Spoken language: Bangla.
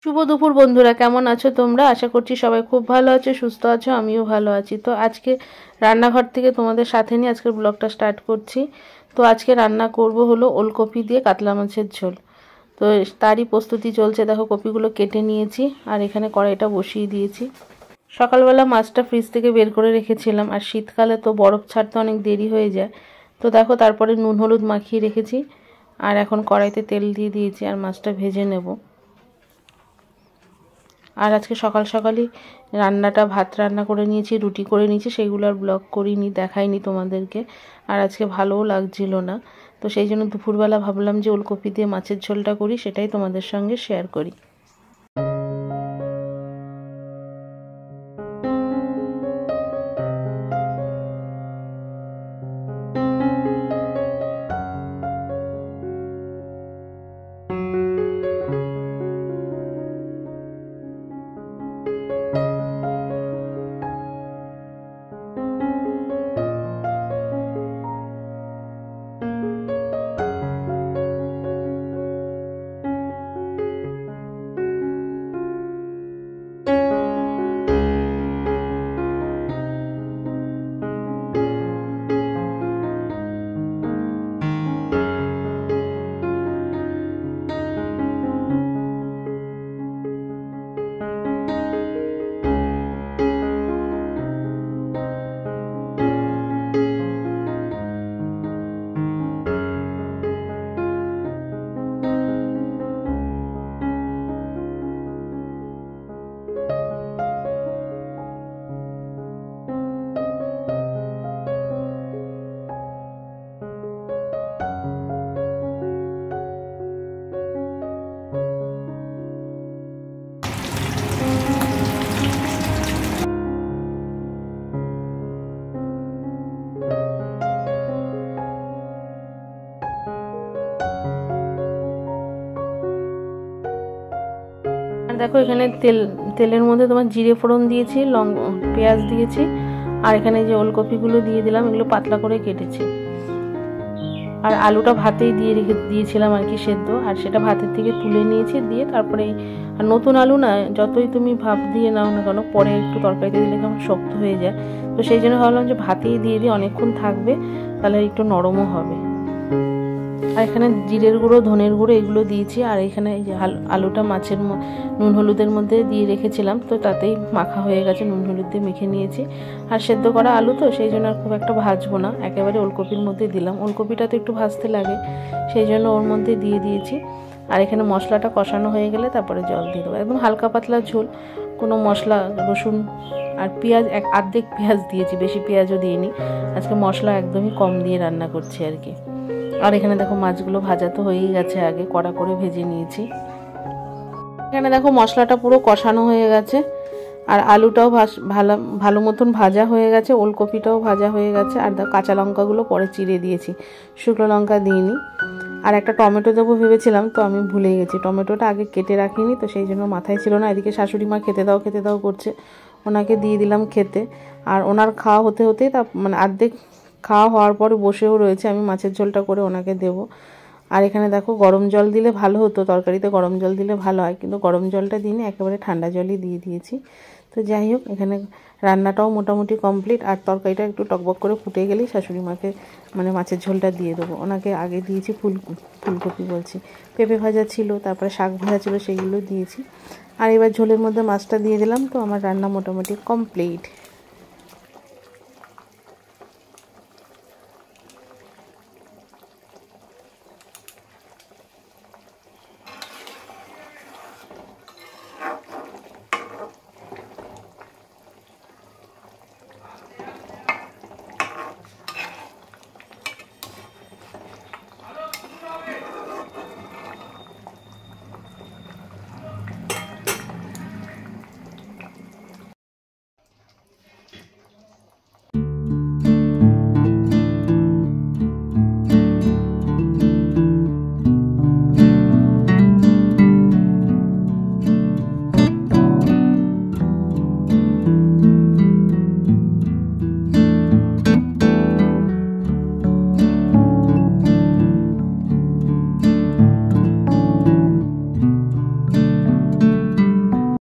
শুভ দুপুর বন্ধুরা, কেমন আছো তোমরা? আশা করছি সবাই খুব ভালো আছো, সুস্থ আছো। আমিও ভালো আছি। তো আজকে রান্নাঘর থেকে তোমাদের সাথে নিয়ে আজকের ব্লগটা স্টার্ট করছি। তো আজকে রান্না করব হলো ওলকপি দিয়ে কাতলা মাছের ঝোল। তো তারই প্রস্তুতি চলছে। দেখো, কপিগুলো কেটে নিয়েছি আর এখানে কড়াইটা বসিয়ে দিয়েছি। সকালবেলা মাছটা ফ্রিজ থেকে বের করে রেখেছিলাম, আর শীতকালে তো বরফ ছাড়তে অনেক দেরি হয়ে যায়। তো দেখো, তারপরে নুন হলুদ মাখিয়ে রেখেছি আর এখন কড়াইতে তেল দিয়ে দিয়েছি আর মাছটা ভেজে নেব। আর আজকে সকাল সকালই ভাত রান্না করে নিয়েছি, রুটি করে নিয়েছি, সেগুলো আর ব্লগ করিনি, দেখাইনি তোমাদেরকে। আর আজকে ভালোও লাগছিল না, তো সেই জন্য দুপুরবেলা ভাবলাম যে ওলকপি দিয়ে মাছের ঝোলটা করি, সেটাই তোমাদের সঙ্গে শেয়ার করি। দেখো, এখানে তেলের মধ্যে তোমার জিরে ফোড়ন দিয়েছি, পেঁয়াজ দিয়েছি, আর এখানে যে ওলকপিগুলো দিয়ে দিলাম, এগুলো পাতলা করে কেটেছি। আর আলুটা ভাতেই দিয়েছিলাম আর কি, সেদ্ধ, আর সেটা ভাতের থেকে তুলে নিয়েছি, দিয়ে তারপরে আর নতুন আলু না, যতই তুমি ভাপ দিয়ে নাও না কেন, পরে একটু তরকারিতে দিলে কেমন শক্ত হয়ে যায়। তো সেই জন্য ভাবলাম যে ভাতেই দিয়ে দিই, অনেকক্ষণ থাকবে, তাহলে একটু নরমও হবে। আর এখানে জিরের গুঁড়ো, ধনের গুঁড়ো এগুলো দিয়েছি। আর এখানে এই যে আলুটা মাছের নুন হলুদের মধ্যে দিয়ে রেখেছিলাম, তো তাতেই মাখা হয়ে গেছে, নুন হলুদ দিয়ে মেখে নিয়েছি। আর সেদ্ধ করা আলু তো, সেই জন্য আর খুব একটা ভাজবো না, একেবারে ওলকপির মধ্যে দিলাম। ওলকপিটা তো একটু ভাজতে লাগে, সেই জন্য ওর মধ্যে দিয়ে দিয়েছি। আর এখানে মশলাটা কষানো হয়ে গেলে তারপরে জল দিয়ে দেবো। একদম হালকা পাতলা ঝোল, কোনো মশলা, রসুন আর পেঁয়াজ, অর্ধেক পেঁয়াজ দিয়েছি, বেশি পেঁয়াজও দিইনি। আজকে মশলা একদমই কম দিয়ে রান্না করছি আর কি। আর এখানে দেখো, মাছগুলো ভাজা তো হয়েই গেছে, আগে কড়া করে ভেজে নিয়েছি। এখানে দেখো, মশলাটা পুরো কষানো হয়ে গেছে, আর আলুটাও ভালো মতন ভাজা হয়ে গেছে, ওলকপিটাও ভাজা হয়ে গেছে। আর কাঁচা লঙ্কাগুলো পরে চিড়ে দিয়েছি, শুকনো লঙ্কা দিইনি। আর একটা টমেটো দেবো ভেবেছিলাম, তো আমি ভুলে গেছি, টমেটোটা আগে কেটে রাখিনি, তো সেই জন্য মাথায় ছিল না। এদিকে শাশুড়ি মা খেতে দাও করছে, ওনাকে দিয়ে দিলাম খেতে। আর ওনার খাওয়া হতে হতেই অর্ধেক খাওয়া হওয়ার পরে বসেও রয়েছে, আমি মাছের ঝোলটা করে ওনাকে দেব। আর এখানে দেখো, গরম জল দিলে ভালো হতো, তরকারিতে গরম জল দিলে ভালো হয়, কিন্তু গরম জলটা দিইনি, একেবারে ঠান্ডা জলই দিয়ে দিয়েছি। তো যাই হোক, এখানে রান্নাটাও মোটামুটি কমপ্লিট। আর তরকারিটা একটু টকবক করে ফুটে গেলেই শাশুড়ি মাকে মাছের ঝোলটা দিয়ে দেবো। ওনাকে আগে দিয়েছি ফুলকপি বলছি, পেঁপে ভাজা ছিল, তারপরে শাক ভাজা ছিল, সেগুলো দিয়েছি। আর এবার ঝোলের মধ্যে মাছটা দিয়ে দিলাম, তো আমার রান্না মোটামুটি কমপ্লিট।